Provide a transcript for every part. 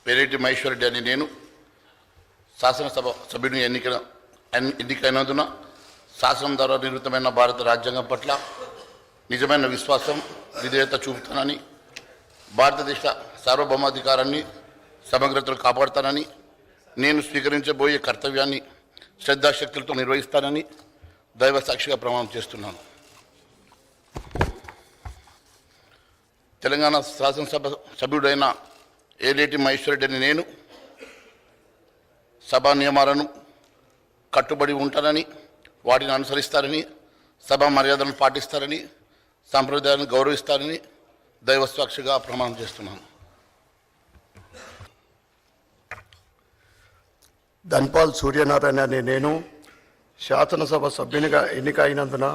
పేరేటి మహేశ్వర్ రెడ్డి అని నేను శాసనసభ సభ్యుని ఎన్నికైనందున శాసనం ద్వారా నిర్మితమైన భారత రాజ్యాంగం పట్ల నిజమైన విశ్వాసం విధేయత చూపుతానని, భారతదేశ సార్వభౌమాధికారాన్ని సమగ్రతను కాపాడుతానని, నేను స్వీకరించబోయే కర్తవ్యాన్ని శ్రద్ధాశక్తులతో నిర్వహిస్తానని దైవ సాక్షిగా ప్రమాణం చేస్తున్నాను. తెలంగాణ శాసనసభ సభ్యుడైన ఏలేటి మహేశ్వర్ రెడ్డి అని నేను సభా నియమాలను కట్టుబడి ఉంటానని, వాటిని అనుసరిస్తారని, సభా మర్యాదలను పాటిస్తారని, సాంప్రదాయాలను గౌరవిస్తారని దైవ సాక్షిగా ప్రమాణం చేస్తున్నాను. ధన్పాల్ సూర్యనారాయణ అనే నేను శాసనసభ సభ్యునిగా ఎన్నికైనందున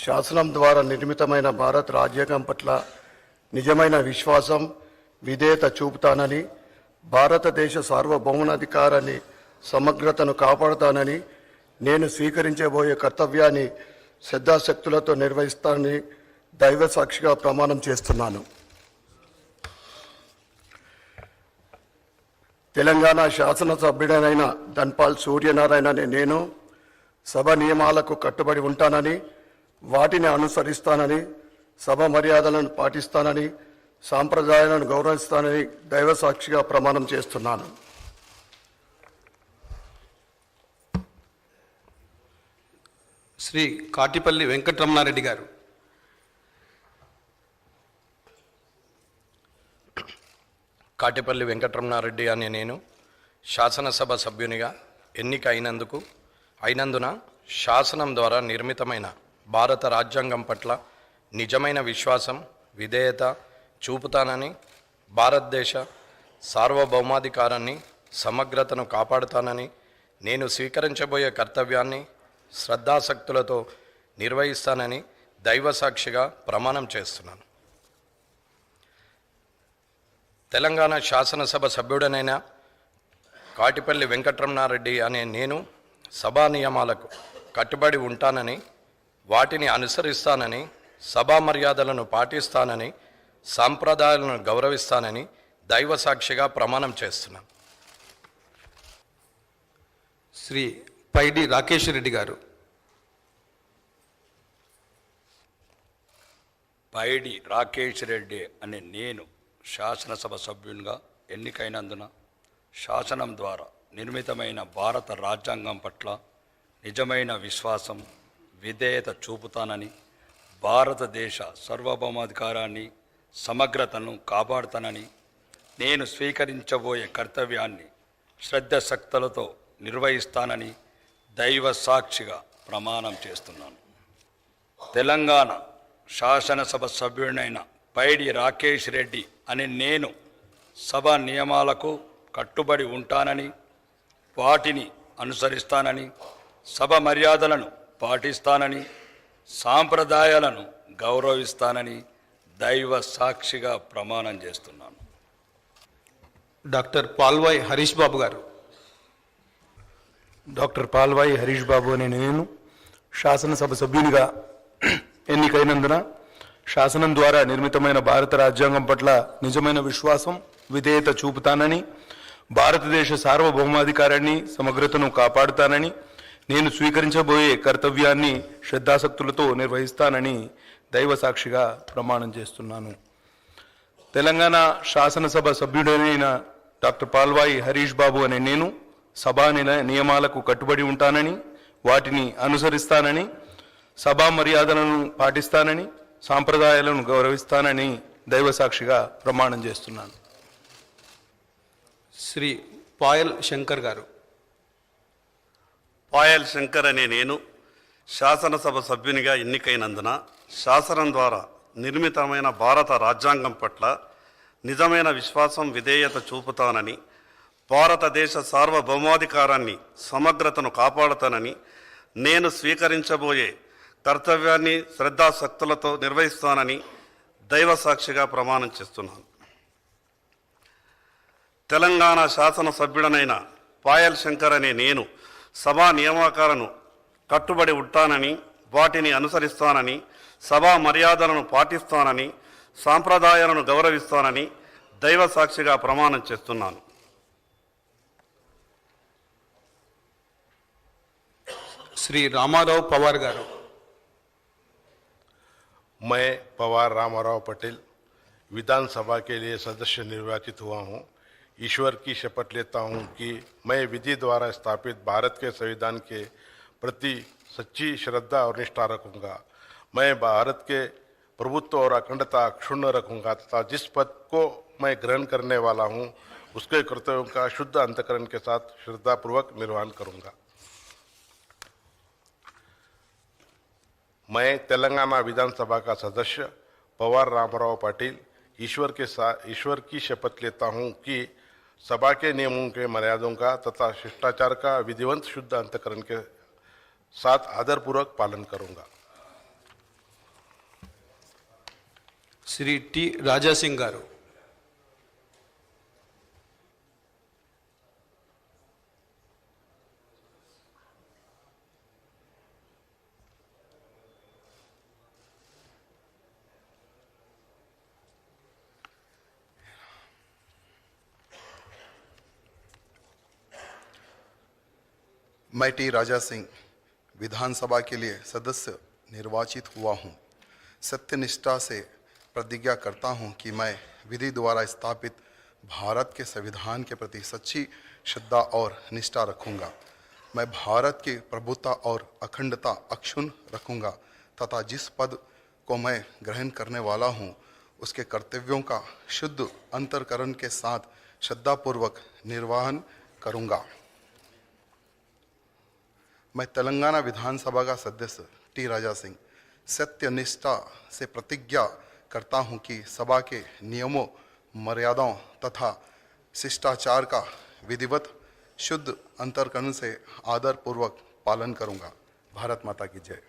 శాసనం ద్వారా నిర్మితమైన భారత రాజ్యాంగం పట్ల నిజమైన విశ్వాసం విధేయత చూపుతానని, భారతదేశ సార్వభౌమాధికారాన్ని సమగ్రతను కాపాడుతానని, నేను స్వీకరించబోయే కర్తవ్యాన్ని శ్రద్ధాశక్తులతో నిర్వహిస్తానని దైవ సాక్షిగా ప్రమాణం చేస్తున్నాను. తెలంగాణ శాసనసభ్యుడైన ధన్పాల్ సూర్యనారాయణ అనే నేను సభ నియమాలకు కట్టుబడి ఉంటానని, వాటిని అనుసరిస్తానని, సభ మర్యాదలను పాటిస్తానని, సాంప్రదాయాలను గౌరవిస్తానని దైవ సాక్షిగా ప్రమాణం చేస్తున్నాను. శ్రీ కాటిపల్లి వెంకటరమణారెడ్డి గారు. కాటిపల్లి వెంకటరమణారెడ్డి అనే నేను శాసనసభ సభ్యునిగా అయినందున శాసనం ద్వారా నిర్మితమైన భారత రాజ్యాంగం పట్ల నిజమైన విశ్వాసం విధేయత చూపుతానని, భారతదేశ సార్వభౌమాధికారాన్ని సమగ్రతను కాపాడుతానని, నేను స్వీకరించబోయే కర్తవ్యాన్ని శ్రద్ధాశక్తులతో నిర్వహిస్తానని దైవ సాక్షిగా ప్రమాణం చేస్తున్నాను. తెలంగాణ శాసనసభ సభ్యుడనైన కాటిపల్లి వెంకటరమణారెడ్డి అనే నేను సభా నియమాలకు కట్టుబడి ఉంటానని, వాటిని అనుసరిస్తానని, సభా మర్యాదలను పాటిస్తానని, సాంప్రదాయాలను గౌరవిస్తానని దైవ సాక్షిగా ప్రమాణం చేస్తున్నాను. శ్రీ పైడి రాకేష్ రెడ్డి గారు. పైడి రాకేష్ రెడ్డి అనే నేను శాసనసభ సభ్యునిగా ఎన్నికైనందున శాసనం ద్వారా నిర్మితమైన భారత రాజ్యాంగం పట్ల నిజమైన విశ్వాసం విధేయత చూపుతానని, భారతదేశ సార్వభౌమాధికారాన్ని సమగ్రతను కాపాడుతానని, నేను స్వీకరించబోయే కర్తవ్యాన్ని శ్రద్ధాశక్తులతో నిర్వహిస్తానని దైవ సాక్షిగా ప్రమాణం చేస్తున్నాను. తెలంగాణ శాసనసభ సభ్యుడైన పైడి రాకేష్ రెడ్డి అనే నేను సభ నియమాలకు కట్టుబడి ఉంటానని, వాటిని అనుసరిస్తానని, సభ మర్యాదలను పాటిస్తానని, సాంప్రదాయాలను గౌరవిస్తానని దైవ సాక్షిగా ప్రమాణం చేస్తున్నాను. డాక్టర్ పాల్వాయి హరీష్ బాబు గారు. డాక్టర్ పాల్వాయి హరీష్ బాబు అనే నేను శాసనసభ సభ్యునిగా ఎన్నికైనందున శాసనం ద్వారా నిర్మితమైన భారత రాజ్యాంగం పట్ల నిజమైన విశ్వాసం విధేయత చూపుతానని, భారతదేశ సార్వభౌమాధికారాన్ని సమగ్రతను కాపాడుతానని, నేను స్వీకరించబోయే కర్తవ్యాన్ని శ్రద్ధాశక్తులతో నిర్వహిస్తానని దైవ సాక్షిగా ప్రమాణం చేస్తున్నాను. తెలంగాణ శాసనసభ సభ్యుడైన డాక్టర్ పాల్వాయి హరీష్ బాబు అనే నేను సభా నియమాలకు కట్టుబడి ఉంటానని, వాటిని అనుసరిస్తానని, సభా మర్యాదలను పాటిస్తానని, సాంప్రదాయాలను గౌరవిస్తానని దైవ సాక్షిగా ప్రమాణం చేస్తున్నాను. శ్రీ పాయల్ శంకర్ గారు. పాయల్ శంకర్ అనే నేను శాసనసభ సభ్యునిగా ఎన్నికైనందున శాసనం ద్వారా నిర్మితమైన భారత రాజ్యాంగం పట్ల నిజమైన విశ్వాసం విధేయత చూపుతానని, భారతదేశ సార్వభౌమాధికారాన్ని సమగ్రతను కాపాడుతానని, నేను స్వీకరించబోయే కర్తవ్యాన్ని శ్రద్ధాశక్తులతో నిర్వహిస్తానని దైవ సాక్షిగా ప్రమాణం చేస్తున్నాను. తెలంగాణ శాసనసభ్యుడనైన పాయల్ శంకర్ అనే నేను సభా నియామకాలను కట్టుబడి ఉంటానని, వాటిని అనుసరిస్తానని, సభా మర్యాదలను పాటిస్తానని, సాంప్రదాయాలను గౌరవిస్తానని దైవ సాక్షిగా ప్రమాణం చేస్తున్నాను. శ్రీ రామారావు పవార్ గారు. मैं पवार रामाराव पटेल विधानसभा के लिए सदस्य निर्वाचित हुआ हूं। ईश्वर की शपथ लेता हूं कि मैं विधि द्वारा स्थापित भारत के संविधान के प्रति सच्ची श्रद्धा और निष्ठा रखूंगा। मैं भारत के प्रभुत्व और अखंडता अक्षुण्ण रखूंगा तथा जिस पद को मैं ग्रहण करने वाला हूं उसके कर्तव्यों का शुद्ध अंतःकरण के साथ श्रद्धापूर्वक निर्वहन करूंगा। मैं तेलंगाना विधानसभा का सदस्य पवार रामाराव पाटिल ईश्वर की शपथ लेता हूं कि सभा के नियमों के मर्यादों का तथा शिष्टाचार का विधिवत शुद्ध अंतःकरण के साथ आदरपूर्वक पालन करूंगा। శ్రీ టి రాజా సింగ్ గారు. मैं टी राजा सिंह विधानसभा के लिए सदस्य निर्वाचित हुआ हूं। सत्यनिष्ठा से प्रतिज्ञा करता हूं कि मैं विधि द्वारा स्थापित भारत के संविधान के प्रति सच्ची श्रद्धा और निष्ठा रखूंगा। मैं भारत की प्रभुता और अखंडता अक्षुण्ण रखूंगा तथा जिस पद को मैं ग्रहण करने वाला हूं उसके कर्तव्यों का शुद्ध अंतःकरण के साथ श्रद्धापूर्वक निर्वहन करूंगा। मैं तेलंगाना विधानसभा का सदस्य टी राजा सिंह सत्यनिष्ठा से प्रतिज्ञा करता हूं कि सभा के नियमों मर्यादाओं तथा शिष्टाचार का विधिवत शुद्ध अंतःकरण से आदरपूर्वक पालन करूंगा। भारत माता की जय।